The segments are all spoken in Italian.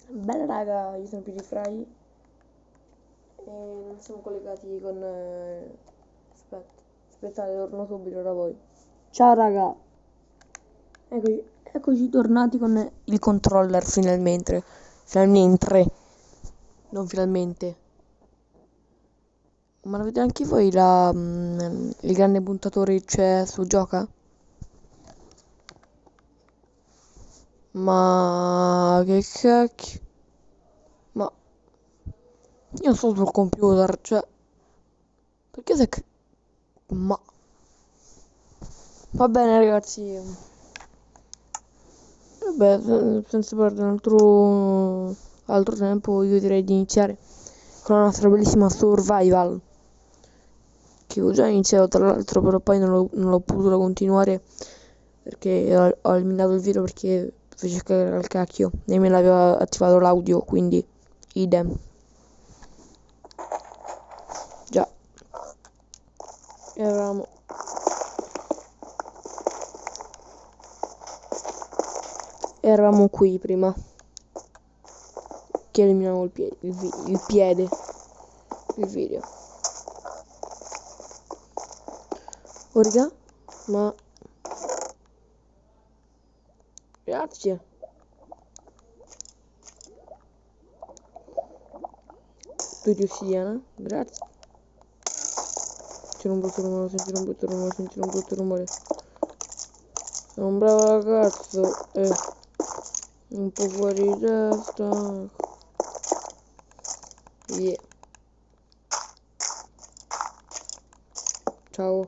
Bella raga, io sono PewDiePie e non siamo collegati con... aspettate, torno subito da voi. Ciao raga. Eccoci tornati con il controller finalmente. Finalmente. Non finalmente. Ma l'avete anche voi il grande puntatore c'è su Gioca? Ma che cacchio? Ma io sto sul computer, cioè... Perché se... Ma... Va bene ragazzi. Vabbè, senza perdere altro tempo, io direi di iniziare con la nostra bellissima survival. Che ho già iniziato tra l'altro, però poi non l'ho potuto continuare perché ho eliminato il video perché fece cagare al cacchio e me l'aveva attivato l'audio, quindi idem. Già. Eravamo qui prima che eliminavo il video. Oh raga, ma grazie. Tu di ossidiana, grazie. Sentire un brutto rumore, sentire un brutto rumore, sentire un brutto rumore. Sono un bravo ragazzo, un po' fuori di testa. Yeah. Ciao.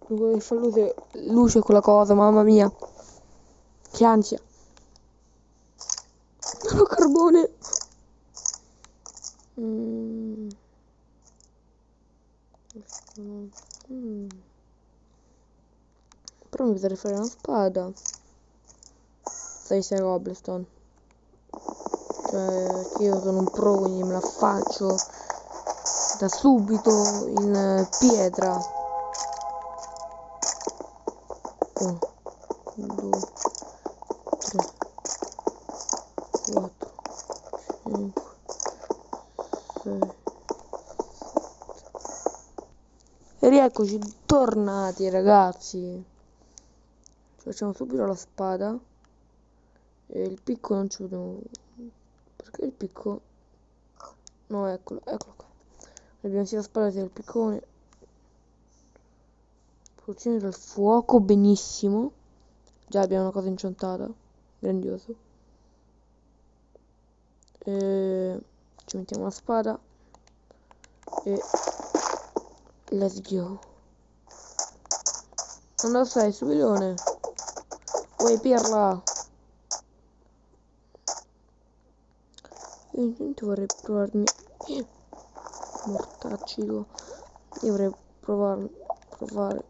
Non fa luce quella cosa, mamma mia. Che ansia. Non ho carbone. Però mi potrei fare una spada. 6 cobblestone. Cioè, che io sono un pro, quindi me la faccio da subito in pietra. 1, 2, 3, 4, 5, 6. E rieccoci tornati ragazzi. Facciamo subito la spada. E il picco non ci vedo. Perché il picco? No, eccolo qua. Abbiamo sia la spada sia il piccone. Produzione del fuoco, benissimo. Già abbiamo una cosa inceantata. Grandioso. Ci mettiamo la spada. E let's go. Dove sei, stupidone? Vuoi pirla? Io intanto vorrei provarmi. Mortaccico. Io vorrei provare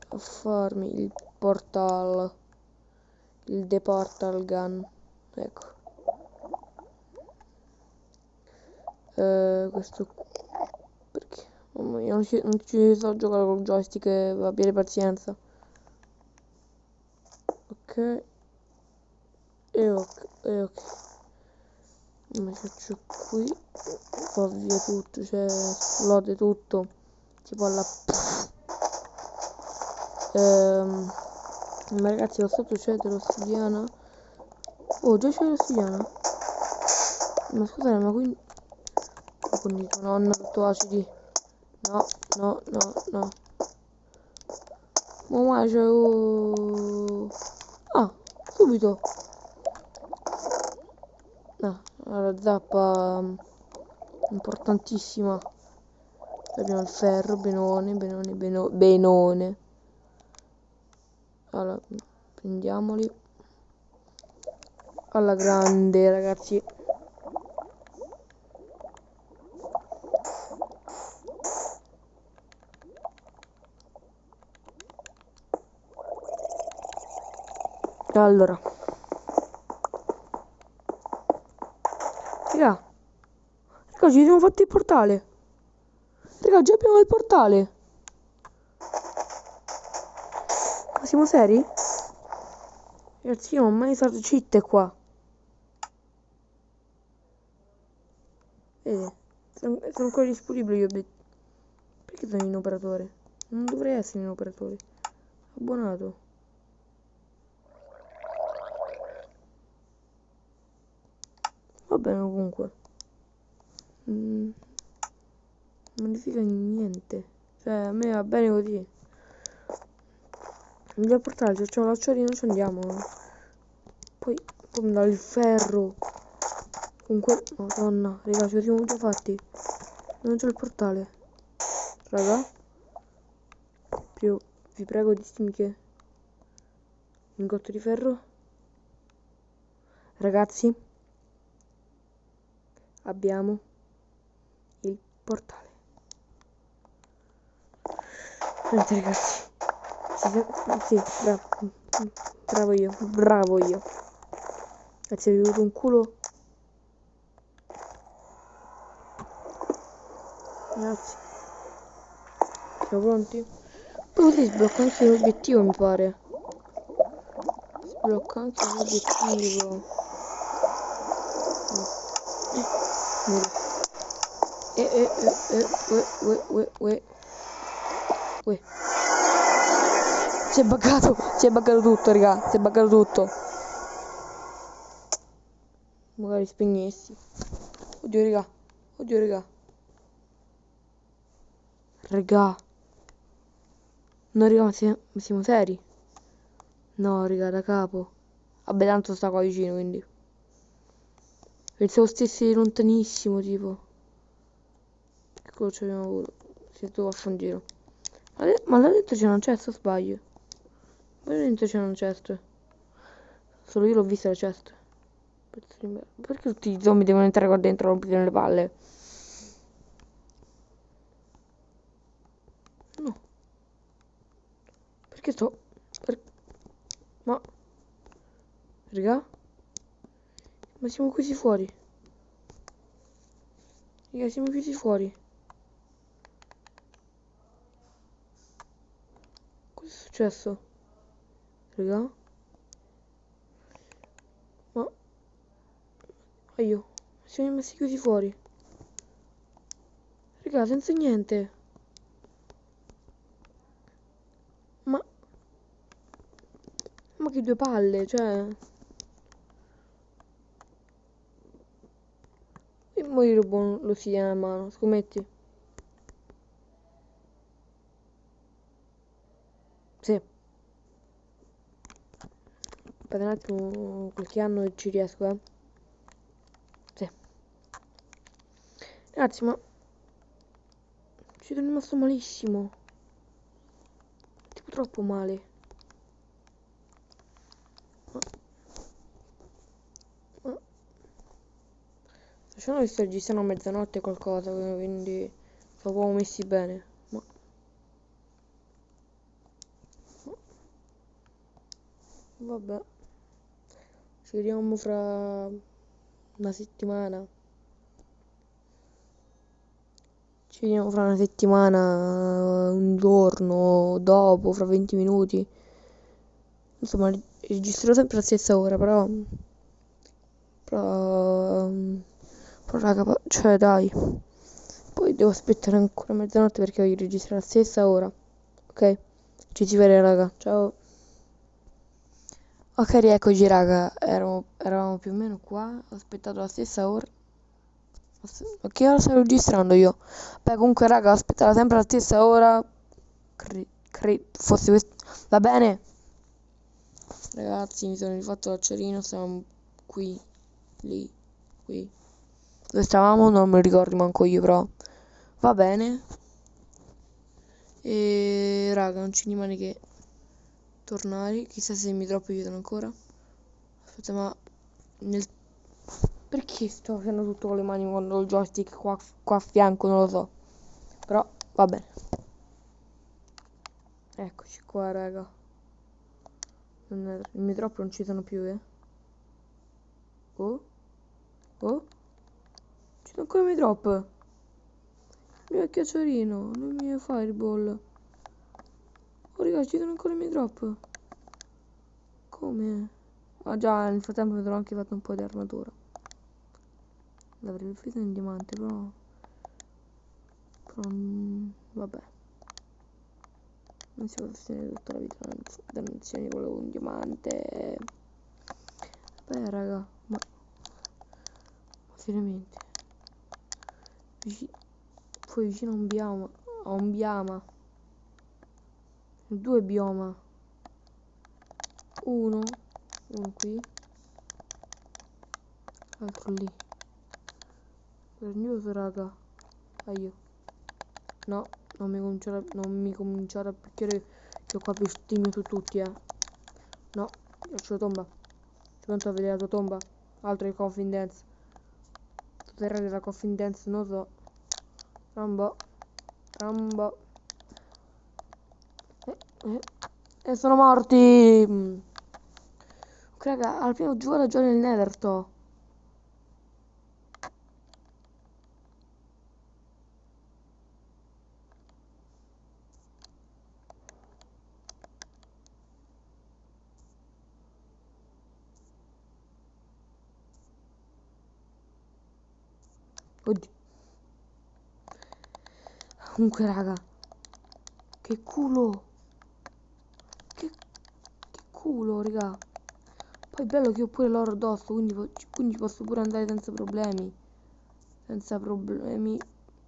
a farmi il portal. Il The Portal Gun. Ecco. Questo. Perché? Mamma mia, non ci so giocare con il joystick, abbiate pazienza. Ok. E ok. Mi faccio qui. Fa via tutto, cioè esplode tutto. Tipo alla... ma ragazzi, lo stato c'è dell'ossidiana. Oh, già c'è l'ossidiana. Ma scusate, ma quindi... Madonna, tutto acidi. No. Ma c'è... Ah, subito. No, la zappa importantissima. Abbiamo il ferro, benone. Allora, prendiamoli. Alla grande, ragazzi. Allora, raga, ci siamo fatti il portale. Raga, già abbiamo il portale. Ma siamo seri? Ragazzi, io non ho mai usato cheat qua. Vedi? Sono ancora disponibili gli obiettivi. Perché sono in operatore? Non dovrei essere in operatore. Abbonato. Va bene comunque. Modifica niente. Cioè, a me va bene così. Andiamo a portare, se c'è un lacciolino ci andiamo. Poi mi dà il ferro. Comunque, madonna, raga, ci siamo già fatti. Non c'è il portale. Raga. Vi prego, ditemi che. Lingotto di ferro. Ragazzi. Abbiamo il portale. Niente ragazzi. Sì, bravo io. Grazie, vi ho avuto un culo. Grazie. Siamo pronti? Poi così sblocca anche l'obiettivo, mi pare. Sblocca anche l'obiettivo. Uè. Si è buggato tutto, raga. Si è buggato tutto. Magari spegnessi. Oddio, raga. Raga. No, raga, ma siamo seri? No, raga, da capo. Vabbè, tanto sta qua vicino, quindi. Pensavo stessi lontanissimo, tipo. Eccolo, ci abbiamo avuto. Si è trovato a fare un giro. Ma là dentro c'è una cesta, o sbaglio? Ma là dentro c'è una cesta. Solo io l'ho vista la cesta. Perché tutti i zombie devono entrare qua dentro e rompere le palle? No. Perché sto... Ma... Raga? Ma siamo chiusi fuori. Raga, siamo chiusi fuori. Cosa è successo? Raga? Ma... Aio. Siamo rimasti chiusi fuori. Raga, senza niente. Ma che due palle, cioè... E mo gli rubo l'ossigeno a mano, scommetti? Sì. Aspetta un attimo, qualche anno ci riesco, eh. Sì. Ragazzi, ma... ci sono rimasto malissimo. Tipo troppo male. Facciamo che sto registrando a mezzanotte qualcosa, quindi siamo proprio messi bene. Vabbè. Ci vediamo fra una settimana. Ci vediamo fra una settimana, un giorno dopo, fra 20 minuti. Insomma, registrerò sempre alla stessa ora, però raga, cioè dai. Poi devo aspettare ancora mezzanotte perché voglio registrare alla stessa ora. Ok? Ci si vede, raga. Ciao. Ok, rieccoci, raga. Eravamo più o meno qua. Ho aspettato la stessa ora. Ma che ora sto registrando io? Beh, comunque, raga, ho aspettato sempre la stessa ora. Fosse questo. Va bene? Ragazzi, mi sono rifatto l'acciarino. Stavamo qui. Lì. Qui. Dove stavamo? Non me lo ricordo manco io, però. Va bene. E raga, non ci rimane che tornare. Chissà se mi troppo aiutano ancora. Aspetta, ma perché sto facendo tutto con le mani quando ho il joystick qua a fianco? Non lo so. Però va bene. Eccoci qua, raga. I miei drop non ci sono più, eh. Oh? Ci sono ancora i miei drop. Il mio chiacciolino, non mi fireball. Oh raga, ci sono ancora i miei drop. Come? Ma già nel frattempo mi avrò anche fatto un po' di armatura. L'avrei preso in diamante, però vabbè. Non si può sostenere tutta la vita dannazioni, volevo un diamante. Beh raga, ma seriamente. Poi vicino a un bioma. A un bioma. Due bioma. Uno qui. L'altro lì. Grandioso raga. Aio. No, non mi cominciare a picchiare, che ho qua bestemmio su tutti, No, lascio la tomba. Sei pronto a vedere la tua tomba? Altro che Coffin Dance. Tu terrore della Coffin Dance, non so. Rambo. E sono morti. Raga, al primo giù già nel Nether, to. Oddio. Comunque, raga. Che culo. Che culo, raga. Poi è bello che ho pure l'oro addosso, quindi posso pure andare senza problemi. Senza problemi.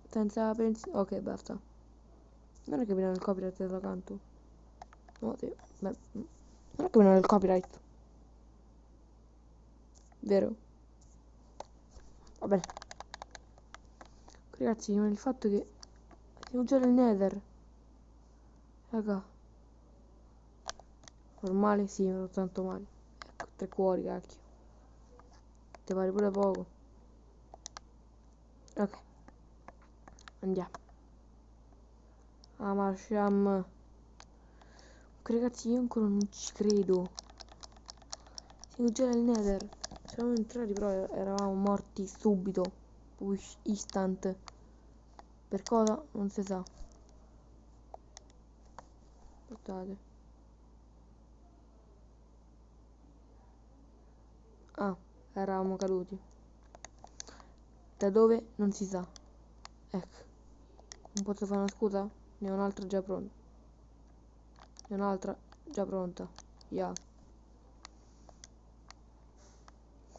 Senza pensieri. Ok, basta. Non è che viene il copyright da canto. No, sì. Beh, non è che viene il copyright. Vero? Va bene. Ragazzi, ma il fatto che siamo già nel Nether. Raga. Normale? Sì, non tanto male. Ecco, 3 cuori, cacchio. Ti pare pure poco. Ok, andiamo. Marsham. Ragazzi, io ancora non ci credo. Siamo già nel Nether. Siamo entrati, però eravamo morti subito. Proprio instant. Per cosa? Non si sa. Aspettate. Ah, eravamo caduti. Da dove? Non si sa. Ecco. Non posso fare una scusa? Ne ho un'altra già pronta. Ne ho un'altra già pronta. Yeah.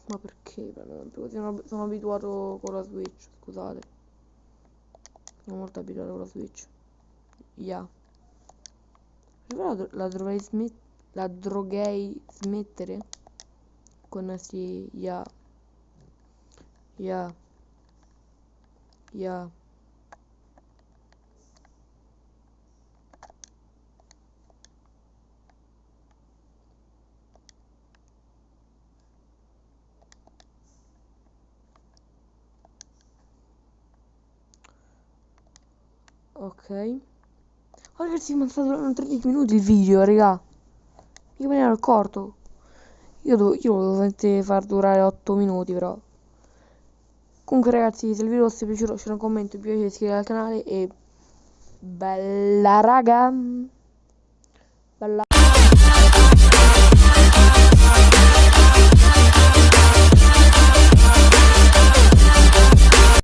Ma perché? Sono abituato con la Switch, scusate. Sono molto abituato con la Switch. Yeah. La dovrei smettere? Con sì, yeah. Yeah. Yeah. Ok. Oh ragazzi, mi sta durando 13 minuti il video, raga. Io me ne ero accorto. Io volevo solamente far durare 8 minuti, però. Comunque ragazzi, se il video vi è piaciuto lasciate un commento, vi piace iscrivetevi al canale e bella raga. Bella.